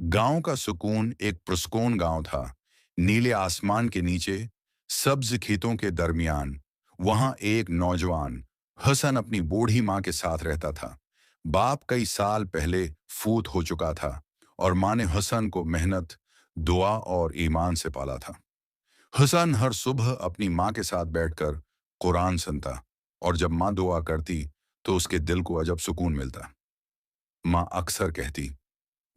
गांव का सुकून एक पुरस्कून गांव था। नीले आसमान के नीचे, सब्ज खेतों के दरमियान, वहां एक नौजवान हसन अपनी बूढ़ी मां के साथ रहता था। बाप कई साल पहले फूत हो चुका था और मां ने हसन को मेहनत, दुआ और ईमान से पाला था। हसन हर सुबह अपनी मां के साथ बैठकर कुरान सुनता और जब मां दुआ करती तो उसके दिल को अजब सुकून मिलता। मां अक्सर कहती,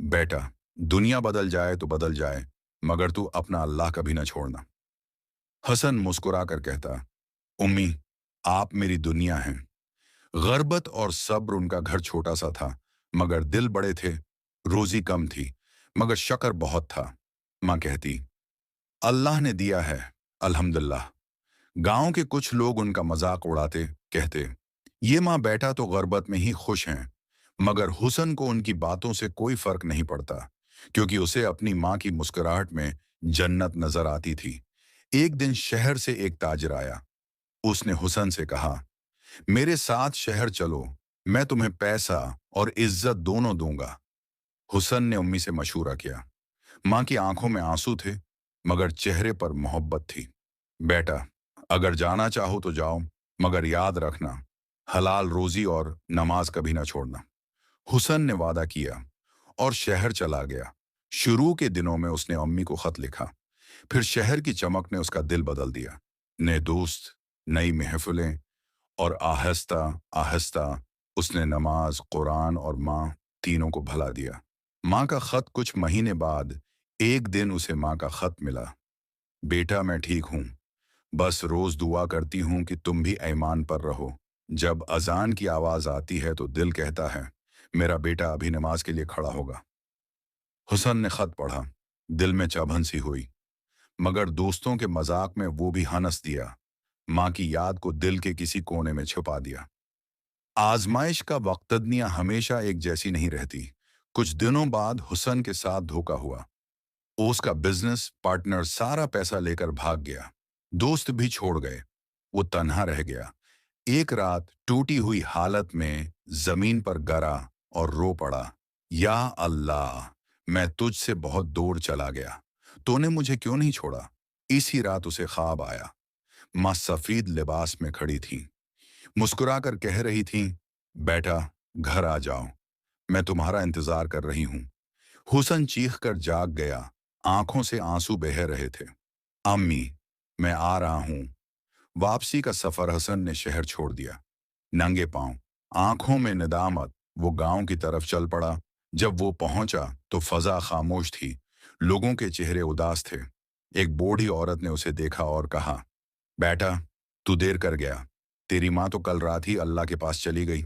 बेटा, दुनिया बदल जाए तो बदल जाए, मगर तू अपना अल्लाह कभी ना छोड़ना। हसन मुस्कुरा कर कहता, उम्मी, आप मेरी दुनिया हैं। गर्बत और सब्र उनका घर छोटा सा था, मगर दिल बड़े थे। रोजी कम थी, मगर शक्र बहुत था। मां कहती, अल्लाह ने दिया है, अल्हम्दुलिल्लाह। गांव के कुछ लोग उनका मजाक उड़ाते, कहते, ये मां बेटा तो गर्बत में ही खुश हैं। मगर हुसन को उनकी बातों से कोई फर्क नहीं पड़ता, क्योंकि उसे अपनी मां की मुस्कुराहट में जन्नत नजर आती थी। एक दिन शहर से एक ताजिर आया। उसने हुसन से कहा, मेरे साथ शहर चलो, मैं तुम्हें पैसा और इज्जत दोनों दूंगा। हुसन ने उम्मी से मशूरा किया। मां की आंखों में आंसू थे, मगर चेहरे पर मोहब्बत थी। बेटा, अगर जाना चाहो तो जाओ, मगर याद रखना, हलाल रोजी और नमाज कभी ना छोड़ना। हुसन ने वादा किया और शहर चला गया। शुरू के दिनों में उसने अम्मी को खत लिखा, फिर शहर की चमक ने उसका दिल बदल दिया। नए दोस्त, नई महफिलें, और आहिस्ता आहिस्ता उसने नमाज, कुरान और माँ तीनों को भला दिया। माँ का खत कुछ महीने बाद एक दिन उसे माँ का खत मिला। बेटा, मैं ठीक हूँ, बस रोज दुआ करती हूँ कि तुम भी ईमान पर रहो। जब अजान की आवाज आती है तो दिल कहता है, मेरा बेटा अभी नमाज के लिए खड़ा होगा। हुसन ने खत पढ़ा, दिल में चुभन सी हुई, मगर दोस्तों के मजाक में वो भी हंस दिया। माँ की याद को दिल के किसी कोने में छुपा दिया। आजमाइश का वक्तदनिया हमेशा एक जैसी नहीं रहती। कुछ दिनों बाद हुसन के साथ धोखा हुआ। उसका बिजनेस पार्टनर सारा पैसा लेकर भाग गया। दोस्त भी छोड़ गए। वो तन्हा रह गया। एक रात टूटी हुई हालत में जमीन पर गिरा और रो पड़ा, या अल्लाह, मैं तुझसे बहुत दूर चला गया, तूने मुझे क्यों नहीं छोड़ा। इसी रात उसे ख्वाब आया। माँ सफेद लिबास में खड़ी थी, मुस्कुराकर कह रही थी, बेटा, घर आ जाओ, मैं तुम्हारा इंतजार कर रही हूँ। हुसन चीख कर जाग गया। आंखों से आंसू बह रहे थे। अम्मी, मैं आ रहा हूँ। वापसी का सफर हसन ने शहर छोड़ दिया। नंगे पांव, आंखों में निदामत, वो गांव की तरफ चल पड़ा। जब वो पहुंचा तो फजा खामोश थी। लोगों के चेहरे उदास थे। एक बूढ़ी औरत ने उसे देखा और कहा, बेटा, तू देर कर गया। तेरी माँ तो कल रात ही अल्लाह के पास चली गई।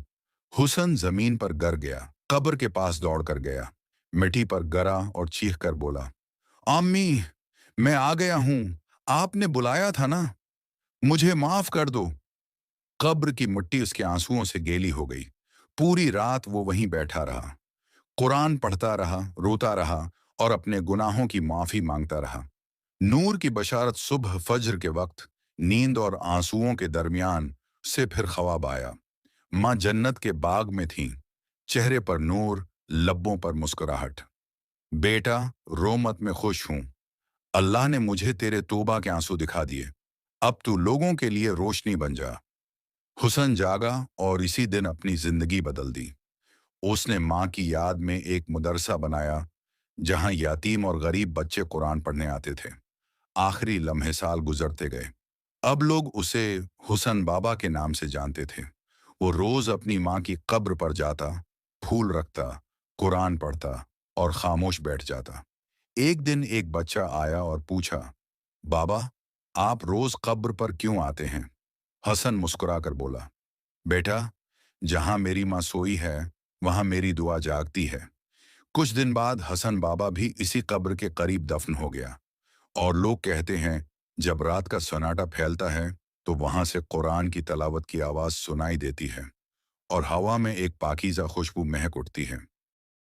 हुसन जमीन पर गिर गया, कब्र के पास दौड़ कर गया, मिट्टी पर गिरा और चीख कर बोला, अम्मी, मैं आ गया हूं, आपने बुलाया था ना, मुझे माफ कर दो। कब्र की मिट्टी उसके आंसुओं से गीली हो गई। पूरी रात वो वहीं बैठा रहा, कुरान पढ़ता रहा, रोता रहा और अपने गुनाहों की माफी मांगता रहा। नूर की बशारत सुबह फज्र के वक्त, नींद और आंसुओं के दरमियान से फिर ख्वाब आया। माँ जन्नत के बाग में थीं, चेहरे पर नूर, लब्बों पर मुस्कुराहट। बेटा, रो मत, मैं खुश हूं। अल्लाह ने मुझे तेरे तौबा के आंसू दिखा दिए। अब तू लोगों के लिए रोशनी बन जा। हुसन जागा और इसी दिन अपनी जिंदगी बदल दी। उसने माँ की याद में एक मदरसा बनाया, जहां यतीम और गरीब बच्चे कुरान पढ़ने आते थे। आखिरी लम्हे साल गुजरते गए। अब लोग उसे हुसन बाबा के नाम से जानते थे। वो रोज अपनी माँ की कब्र पर जाता, फूल रखता, कुरान पढ़ता और खामोश बैठ जाता। एक दिन एक बच्चा आया और पूछा, बाबा, आप रोज कब्र पर क्यों आते हैं। हसन मुस्कुराकर बोला, बेटा, जहां मेरी माँ सोई है वहां मेरी दुआ जागती है। कुछ दिन बाद हसन बाबा भी इसी कब्र के करीब दफन हो गया। और लोग कहते हैं, जब रात का सन्नाटा फैलता है तो वहां से कुरान की तलावत की आवाज सुनाई देती है और हवा में एक पाकीज़ा खुशबू महक उठती है।